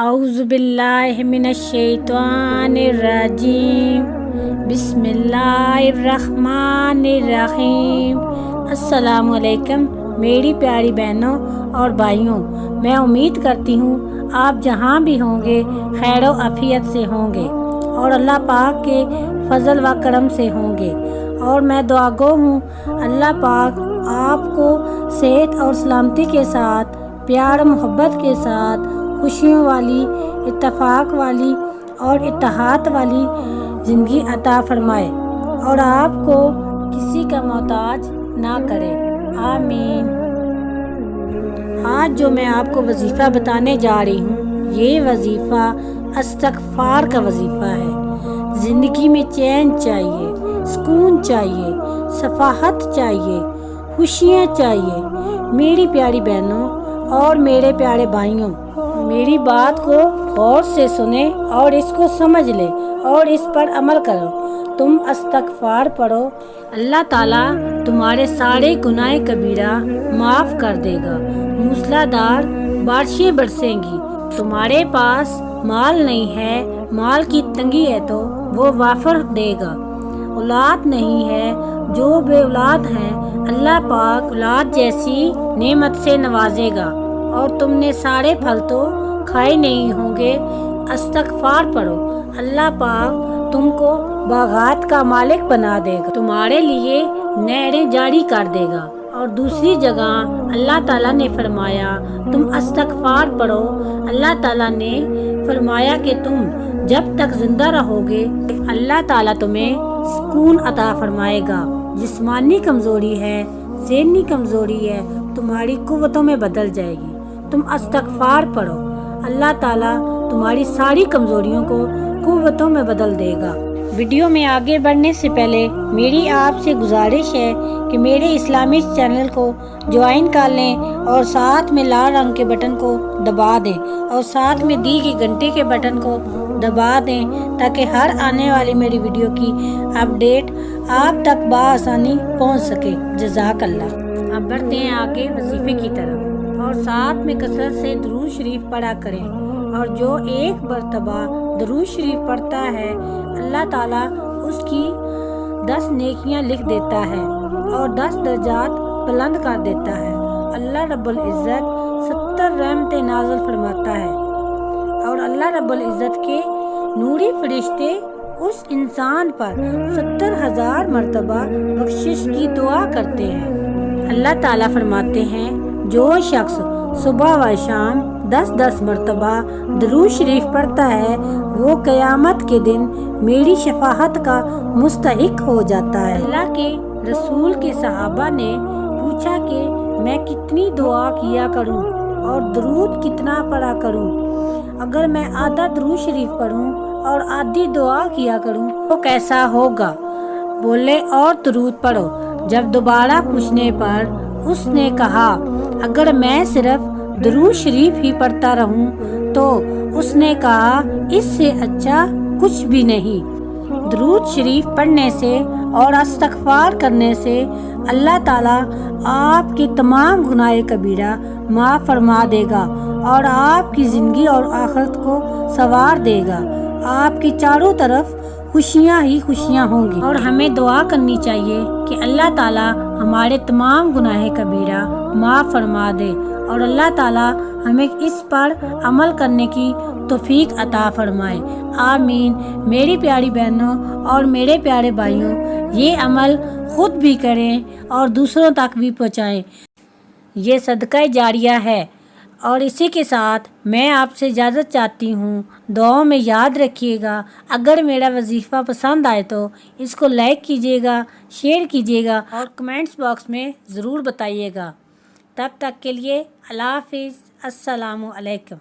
अऊज़ु बिल्लाहि मिनश्शैतानिर्रजीम बिस्मिल्लाहिर्रहमानिर्रहीम। अस्सलामु अलैकुम मेरी प्यारी बहनों और भाइयों, मैं उम्मीद करती हूँ आप जहाँ भी होंगे खैर व आफियत से होंगे और अल्लाह पाक के फजल व करम से होंगे। और मैं दुआगो हूँ अल्लाह पाक आपको सेहत और सलामती के साथ, प्यार मोहब्बत के साथ, खुशियों वाली, इत्तफाक वाली और इत्तेहाद वाली ज़िंदगी अता फरमाए और आपको किसी का मोहताज ना करे, आमीन। आज जो मैं आपको वजीफ़ा बताने जा रही हूँ, ये वजीफ़ा इस्तिग़फ़ार का वजीफ़ा है। ज़िंदगी में चैन चाहिए, सुकून चाहिए, सफ़ाहत चाहिए, खुशियाँ चाहिए। मेरी प्यारी बहनों और मेरे प्यारे भाइयों, मेरी बात को गौर से सुने और इसको समझ ले और इस पर अमल करो। तुम इस्तिग़फ़ार पढ़ो, अल्लाह ताला तुम्हारे सारे गुनाह कबीरा माफ़ कर देगा। मूसलाधार बारिशें बरसेंगी। तुम्हारे पास माल नहीं है, माल की तंगी है तो वो वाफर देगा। औलाद नहीं है, जो बे औलाद हैं अल्लाह पाक औलाद जैसी नेमत से नवाजेगा। और तुमने सारे फल तो खाए नहीं होंगे। इस्तिग़फ़ार पढ़ो, अल्लाह पाक तुमको बागात का मालिक बना देगा, तुम्हारे लिए नहरें जारी कर देगा। और दूसरी जगह अल्लाह ताला ने फरमाया तुम इस्तिग़फ़ार पढ़ो। अल्लाह ताला ने फरमाया कि तुम जब तक जिंदा रहोगे अल्लाह ताला तुम्हें सुकून अता फरमाएगा। जिस्मानी कमज़ोरी है, ज़हनी कमज़ोरी है, तुम्हारी कुव्वतों में बदल जाएगी। तुम इस्तिग़फ़ार पढ़ो, अल्लाह ताला तुम्हारी सारी कमज़ोरियों को कुव्वतों में बदल देगा। वीडियो में आगे बढ़ने से पहले मेरी आपसे गुजारिश है कि मेरे इस्लामिक चैनल को ज्वाइन कर लें और साथ में लाल रंग के बटन को दबा दें और साथ में दी गई घंटे के बटन को दबा दें ताकि हर आने वाली मेरी वीडियो की अपडेट आप तक बआसानी पहुंच सके। जज़ाकल्लाह। अब बढ़ते हैं आगे वजीफे की तरफ और साथ में कसरत से दुरूद शरीफ पढ़ा करें। और जो एक मरतबा दुरूद शरीफ पढ़ता है अल्लाह ताला उसकी 10 नेकियां लिख देता है और 10 दर्जात बुलंद कर देता है। अल्लाह रब्बुल इज़्ज़त 70 रहमतें नाज़िल फरमाता है और अल्लाह रब्बुल इज़्ज़त के नूरी फरिश्ते उस इंसान पर 70,000 मरतबा बख्शिश की दुआ करते हैं। अल्लाह ताला फरमाते हैं जो शख्स सुबह व शाम 10-10 मरतबा दुरूद शरीफ पढ़ता है वो क़यामत के दिन मेरी शफाअत का मुस्तहिक हो जाता है। अल्लाह के रसूल के सहाबा ने पूछा कि मैं कितनी दुआ किया करूं और दुरूद कितना पढ़ा करूं? अगर मैं आधा दुरूद शरीफ पढ़ूं और आधी दुआ किया करूं तो कैसा होगा? बोले और दुरूद पढ़ो। जब दोबारा पूछने पर उसने कहा अगर मैं सिर्फ दुरूद शरीफ ही पढ़ता रहूं तो उसने कहा इससे अच्छा कुछ भी नहीं। दुरूद शरीफ पढ़ने से और इस्तिग़फ़ार करने से अल्लाह ताला आपके तमाम गुनाह कबीरा माफ़ फरमा देगा और आपकी ज़िंदगी और आखिरत को संवार देगा। आपकी चारों तरफ खुशियाँ ही खुशियाँ होंगी। और हमें दुआ करनी चाहिए कि अल्लाह ताला हमारे तमाम गुनाह कबीरा माफ़ फरमा दे और अल्लाह ताला हमें इस पर अमल करने की तौफीक अता फरमाए, आमीन। मेरी प्यारी बहनों और मेरे प्यारे भाइयों, ये अमल खुद भी करें और दूसरों तक भी पहुँचाएँ। ये सदका जारिया है। और इसी के साथ मैं आपसे इजाज़त चाहती हूँ। दुआओं में याद रखिएगा। अगर मेरा वजीफ़ा पसंद आए तो इसको लाइक कीजिएगा, शेयर कीजिएगा और कमेंट्स बॉक्स में ज़रूर बताइएगा। तब तक के लिए अल्लाह हाफ़िज़, अस्सलामु अलैकुम।